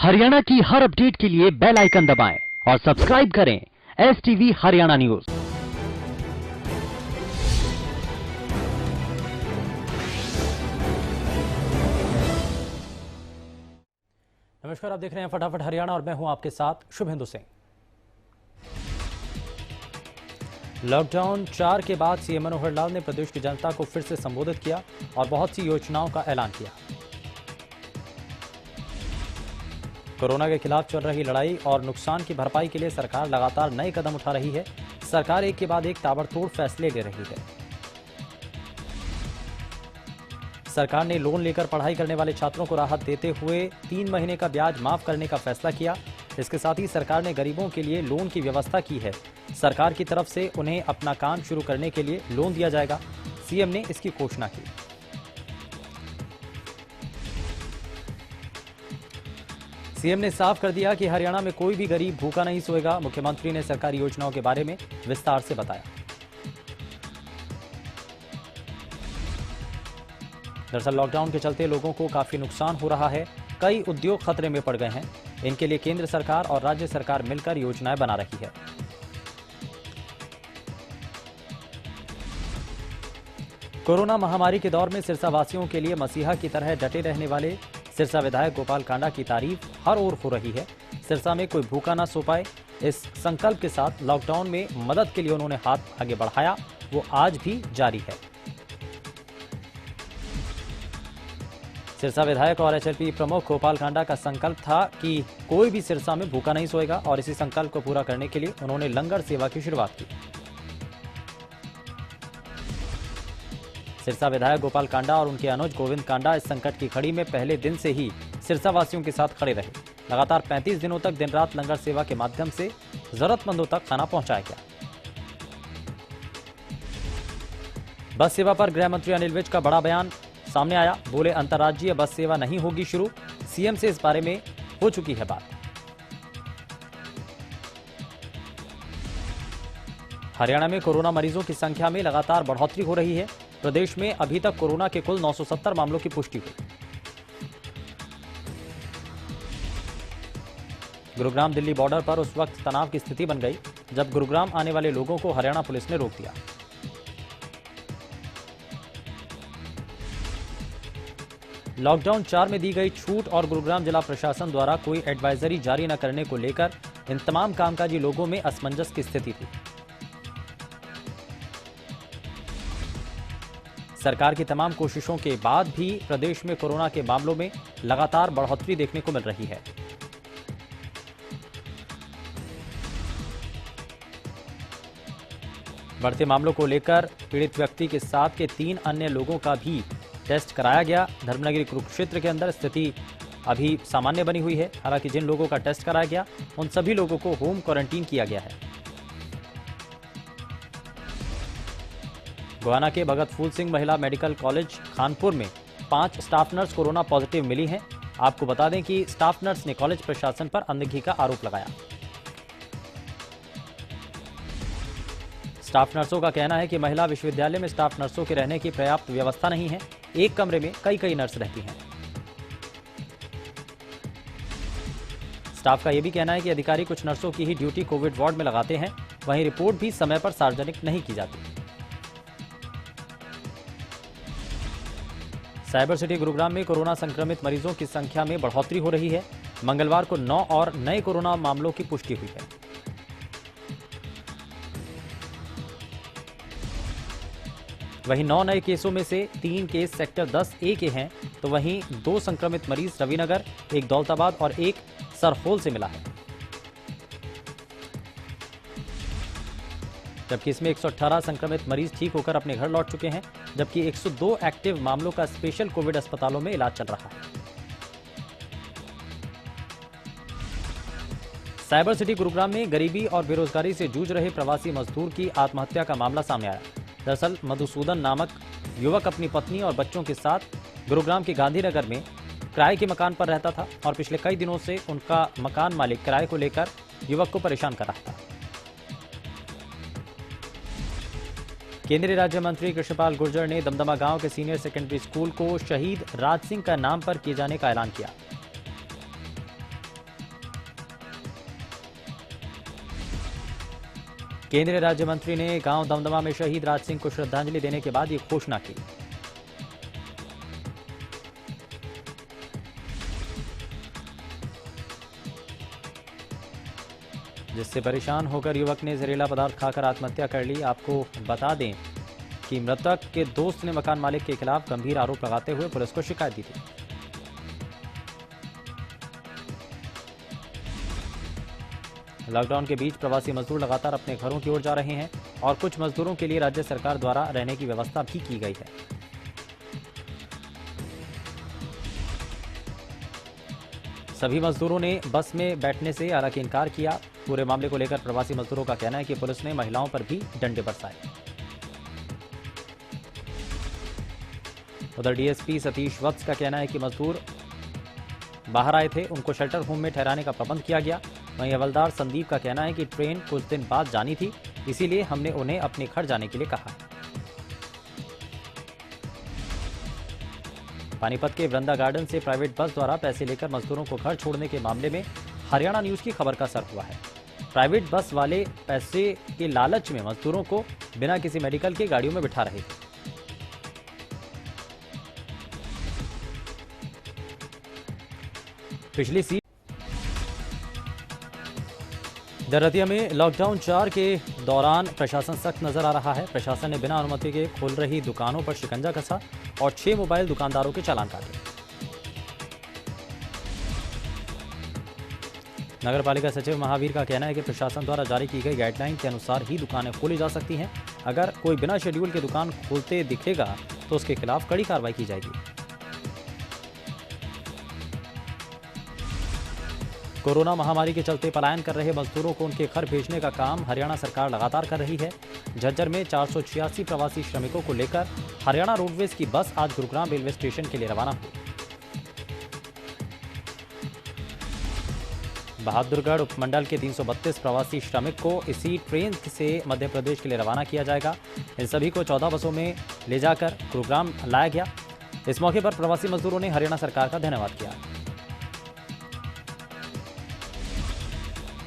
हरियाणा की हर अपडेट के लिए बेल आइकन दबाएं और सब्सक्राइब करें STV हरियाणा न्यूज। नमस्कार, आप देख रहे हैं फटाफट हरियाणा और मैं हूं आपके साथ शुभेंदु सिंह। लॉकडाउन 4 के बाद सीएम मनोहर लाल ने प्रदेश की जनता को फिर से संबोधित किया और बहुत सी योजनाओं का ऐलान किया। कोरोना के खिलाफ चल रही लड़ाई और नुकसान की भरपाई के लिए सरकार लगातार नए कदम उठा रही है। सरकार एक के बाद एक ताबड़तोड़ फैसले ले रही है। सरकार ने लोन लेकर पढ़ाई करने वाले छात्रों को राहत देते हुए 3 महीने का ब्याज माफ करने का फैसला किया। इसके साथ ही सरकार ने गरीबों के लिए लोन की व्यवस्था की है। सरकार की तरफ से उन्हें अपना काम शुरू करने के लिए लोन दिया जाएगा। सीएम ने इसकी घोषणा की। सीएम ने साफ कर दिया कि हरियाणा में कोई भी गरीब भूखा नहीं सोएगा। मुख्यमंत्री ने सरकारी योजनाओं के बारे में विस्तार से बताया। दरअसल लॉकडाउन के चलते लोगों को काफी नुकसान हो रहा है। कई उद्योग खतरे में पड़ गए हैं। इनके लिए केंद्र सरकार और राज्य सरकार मिलकर योजनाएं बना रही है। कोरोना महामारी के दौर में सिरसा वासियों के लिए मसीहा की तरह डटे रहने वाले सिरसा विधायक गोपाल कांडा की तारीफ हर ओर हो रही है। सिरसा में कोई भूखा ना सो पाए, इस संकल्प के साथ लॉकडाउन में मदद के लिए उन्होंने हाथ आगे बढ़ाया, वो आज भी जारी है। सिरसा विधायक और HLP प्रमुख गोपाल कांडा का संकल्प था कि कोई भी सिरसा में भूखा नहीं सोएगा और इसी संकल्प को पूरा करने के लिए उन्होंने लंगर सेवा की शुरुआत की। सिरसा विधायक गोपाल कांडा और उनके अनुज गोविंद कांडा इस संकट की घड़ी में पहले दिन से ही सिरसा वासियों के साथ खड़े रहे। लगातार 35 दिनों तक दिन रात लंगर सेवा के माध्यम से जरूरतमंदों तक खाना पहुंचाया गया। बस सेवा पर गृह मंत्री अनिल विज का बड़ा बयान सामने आया। बोले, अंतर्राज्यीय बस सेवा नहीं होगी शुरू। सीएम से इस बारे में हो चुकी है बात। हरियाणा में कोरोना मरीजों की संख्या में लगातार बढ़ोतरी हो रही है। प्रदेश में अभी तक कोरोना के कुल 970 मामलों की पुष्टि हुई। गुरुग्राम दिल्ली बॉर्डर पर उस वक्त तनाव की स्थिति बन गई जब गुरुग्राम आने वाले लोगों को हरियाणा पुलिस ने रोक दिया। लॉकडाउन 4 में दी गई छूट और गुरुग्राम जिला प्रशासन द्वारा कोई एडवाइजरी जारी न करने को लेकर इन तमाम कामकाजी लोगों में असमंजस की स्थिति थी। सरकार की तमाम कोशिशों के बाद भी प्रदेश में कोरोना के मामलों में लगातार बढ़ोतरी देखने को मिल रही है। बढ़ते मामलों को लेकर पीड़ित व्यक्ति के साथ के 3 अन्य लोगों का भी टेस्ट कराया गया। धर्मनगरी कुरुक्षेत्र के अंदर स्थिति अभी सामान्य बनी हुई है। हालांकि जिन लोगों का टेस्ट कराया गया उन सभी लोगों को होम क्वारंटीन किया गया है। गोहाना के भगत फूल सिंह महिला मेडिकल कॉलेज खानपुर में 5 स्टाफ नर्स कोरोना पॉजिटिव मिली हैं। आपको बता दें कि स्टाफ नर्स ने कॉलेज प्रशासन पर अनदेखी का आरोप लगाया। स्टाफ नर्सों का कहना है कि महिला विश्वविद्यालय में स्टाफ नर्सों के रहने की पर्याप्त व्यवस्था नहीं है। एक कमरे में कई नर्स रहती हैं। स्टाफ का यह भी कहना है कि अधिकारी कुछ नर्सों की ही ड्यूटी कोविड वार्ड में लगाते हैं। वहीं रिपोर्ट भी समय पर सार्वजनिक नहीं की जाती। साइबर सिटी गुरुग्राम में कोरोना संक्रमित मरीजों की संख्या में बढ़ोतरी हो रही है। मंगलवार को 9 और नए कोरोना मामलों की पुष्टि हुई है। वहीं 9 नए केसों में से 3 केस सेक्टर 10A के हैं, तो वहीं 2 संक्रमित मरीज रविनगर, एक दौलताबाद और एक सरहोल से मिला है। जबकि इसमें 118 संक्रमित मरीज ठीक होकर अपने घर लौट चुके हैं, जबकि 102 एक्टिव मामलों का स्पेशल कोविड अस्पतालों में इलाज चल रहा है। साइबर सिटी गुरुग्राम में गरीबी और बेरोजगारी से जूझ रहे प्रवासी मजदूर की आत्महत्या का मामला सामने आया। दरअसल मधुसूदन नामक युवक अपनी पत्नी और बच्चों के साथ गुरुग्राम के गांधीनगर में किराए के मकान पर रहता था और पिछले कई दिनों से उनका मकान मालिक किराए को लेकर युवक को परेशान कर रहा था। केंद्रीय राज्य मंत्री कृष्णपाल गुर्जर ने दमदमा गांव के सीनियर सेकेंडरी स्कूल को शहीद राज सिंह का नाम पर किए जाने का ऐलान किया। केंद्रीय राज्य मंत्री ने गांव दमदमा में शहीद राज सिंह को श्रद्धांजलि देने के बाद ये घोषणा की। जिससे परेशान होकर युवक ने जहरीला पदार्थ खाकर आत्महत्या कर ली। आपको बता दें कि मृतक के दोस्त ने मकान मालिक के खिलाफ गंभीर आरोप लगाते हुए पुलिस को शिकायत दी थी। लॉकडाउन के बीच प्रवासी मजदूर लगातार अपने घरों की ओर जा रहे हैं और कुछ मजदूरों के लिए राज्य सरकार द्वारा रहने की व्यवस्था भी की गई है। सभी मजदूरों ने बस में बैठने से हालांकि इनकार किया। पूरे मामले को लेकर प्रवासी मजदूरों का कहना है कि पुलिस ने महिलाओं पर भी डंडे बरसाए। उधर डीएसपी सतीश वत्स का कहना है कि मजदूर बाहर आए थे, उनको शेल्टर होम में ठहराने का प्रबंध किया गया। वहीं हवलदार संदीप का कहना है कि ट्रेन कुछ दिन बाद जानी थी, इसीलिए हमने उन्हें अपने घर जाने के लिए कहा। पानीपत के वृंदा गार्डन से प्राइवेट बस द्वारा पैसे लेकर मजदूरों को घर छोड़ने के मामले में हरियाणा न्यूज की खबर का असर हुआ है। प्राइवेट बस वाले पैसे के लालच में मजदूरों को बिना किसी मेडिकल के गाड़ियों में बिठा रहे थे। पिछली सीट दरतिया में लॉकडाउन 4 के दौरान प्रशासन सख्त नजर आ रहा है। प्रशासन ने बिना अनुमति के खोल रही दुकानों पर शिकंजा कसा और 6 मोबाइल दुकानदारों के चालान काटे। नगर पालिका सचिव महावीर का कहना है कि प्रशासन द्वारा जारी की गई गाइडलाइन के अनुसार ही दुकानें खोली जा सकती हैं। अगर कोई बिना शेड्यूल के दुकान खोलते दिखेगा तो उसके खिलाफ कड़ी कार्रवाई की जाएगी। कोरोना महामारी के चलते पलायन कर रहे मजदूरों को उनके घर भेजने का काम हरियाणा सरकार लगातार कर रही है। झज्जर में 486 प्रवासी श्रमिकों को लेकर हरियाणा रोडवेज की बस आज गुरुग्राम रेलवे स्टेशन के लिए रवाना हुई। बहादुरगढ़ उपमंडल के 332 प्रवासी श्रमिक को इसी ट्रेन से मध्य प्रदेश के लिए रवाना किया जाएगा। इन सभी को 14 बसों में ले जाकर गुरुग्राम लाया गया। इस मौके पर प्रवासी मजदूरों ने हरियाणा सरकार का धन्यवाद किया।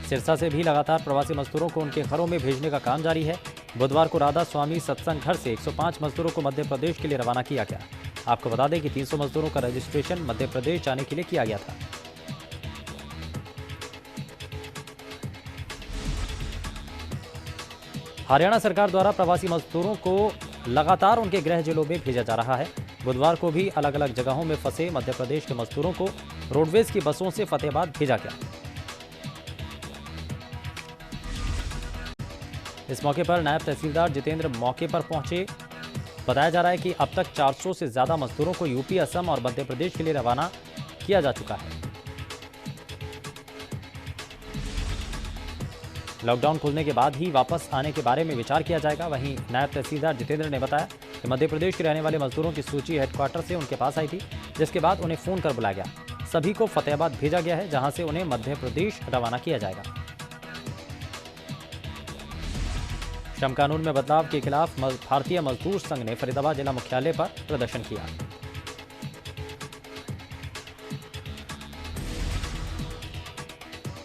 सिरसा से भी लगातार प्रवासी मजदूरों को उनके घरों में भेजने का काम जारी है। बुधवार को राधा स्वामी सत्संग घर से 105 मजदूरों को मध्य प्रदेश के लिए रवाना किया गया। आपको बता दें कि 300 मजदूरों का रजिस्ट्रेशन मध्य प्रदेश जाने के लिए किया गया था। हरियाणा सरकार द्वारा प्रवासी मजदूरों को लगातार उनके गृह जिलों में भेजा जा रहा है। बुधवार को भी अलग अलग जगहों में फंसे मध्य प्रदेश के मजदूरों को रोडवेज की बसों से फतेहाबाद भेजा गया। इस मौके पर नायब तहसीलदार जितेंद्र मौके पर पहुंचे। बताया जा रहा है कि अब तक 400 से ज्यादा मजदूरों को यूपी, असम और मध्य प्रदेश के लिए रवाना किया जा चुका है। लॉकडाउन खुलने के बाद ही वापस आने के बारे में विचार किया जाएगा। वहीं नायब तहसीलदार जितेंद्र ने बताया कि मध्य प्रदेश के रहने वाले मजदूरों की सूची हेडक्वार्टर से उनके पास आई थी, जिसके बाद उन्हें फोन कर बुलाया गया। सभी को फतेहाबाद भेजा गया है, जहां से उन्हें मध्य प्रदेश रवाना किया जाएगा। श्रम कानून में बदलाव के खिलाफ भारतीय मजदूर संघ ने फरीदाबाद जिला मुख्यालय पर प्रदर्शन किया।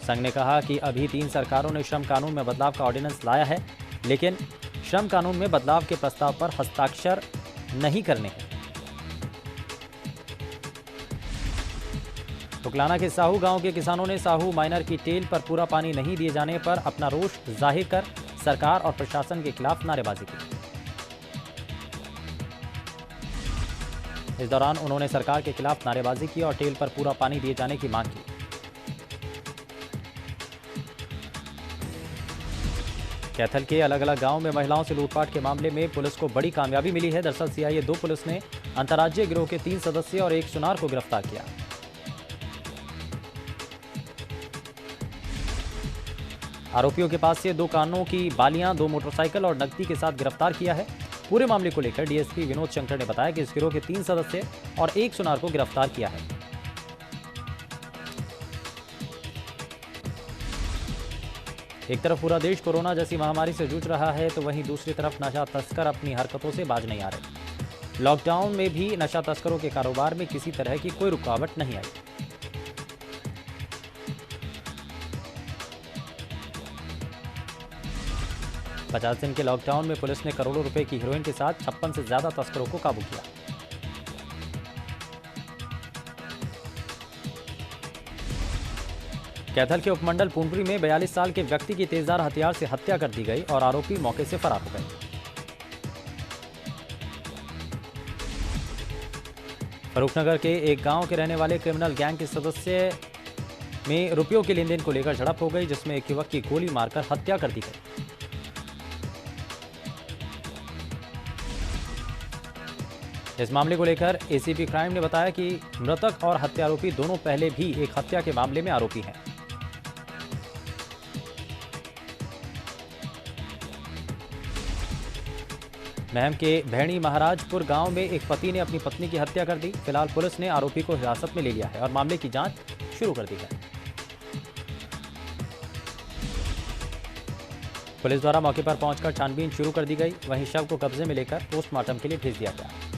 संघ ने कहा कि अभी 3 सरकारों ने श्रम कानून में बदलाव का ऑर्डिनेंस लाया है, लेकिन श्रम कानून में बदलाव के प्रस्ताव पर हस्ताक्षर नहीं करने हैं। तुकलाना के साहू गांव के किसानों ने साहू माइनर की टेल पर पूरा पानी नहीं दिए जाने पर अपना रोष जाहिर कर सरकार और प्रशासन के खिलाफ नारेबाजी की। इस दौरान उन्होंने सरकार के खिलाफ नारेबाजी की और टेल पर पूरा पानी दिए जाने की मांग की। कैथल के अलग अलग गांव में महिलाओं से लूटपाट के मामले में पुलिस को बड़ी कामयाबी मिली है। दरअसल सीआईए 2 पुलिस ने अंतर्राज्यीय गिरोह के 3 सदस्य और 1 सुनार को गिरफ्तार किया। आरोपियों के पास से 2 कानों की बालियां, 2 मोटरसाइकिल और नकदी के साथ गिरफ्तार किया है। पूरे मामले को लेकर डीएसपी विनोद शंकर ने बताया कि इस गिरोह के 3 सदस्य और 1 सुनार को गिरफ्तार किया है। एक तरफ पूरा देश कोरोना जैसी महामारी से जूझ रहा है, तो वहीं दूसरी तरफ नशा तस्कर अपनी हरकतों से बाज नहीं आ रहे। लॉकडाउन में भी नशा तस्करों के कारोबार में किसी तरह की कोई रुकावट नहीं आई। 50 दिन के लॉकडाउन में पुलिस ने करोड़ों रुपए की हीरोइन के साथ 56 से ज्यादा तस्करों को काबू किया। कैथल के उपमंडल पुंडरी में 42 साल के व्यक्ति की तेजधार हथियार से हत्या कर दी गई और आरोपी मौके से फरार हो गए। फरूखनगर के एक गांव के रहने वाले क्रिमिनल गैंग के सदस्य में रुपयों के लेन देन को लेकर झड़प हो गई, जिसमें एक युवक की गोली मारकर हत्या कर दी गई। इस मामले को लेकर एसीपी क्राइम ने बताया कि मृतक और हत्यारोपी दोनों पहले भी एक हत्या के मामले में आरोपी हैं। महम के भैणी महाराजपुर गांव में एक पति ने अपनी पत्नी की हत्या कर दी। फिलहाल पुलिस ने आरोपी को हिरासत में ले लिया है और मामले की जांच शुरू कर दी है। पुलिस द्वारा मौके पर पहुंचकर छानबीन शुरू कर दी गई। वहीं शव को कब्जे में लेकर पोस्टमार्टम के लिए भेज दिया गया।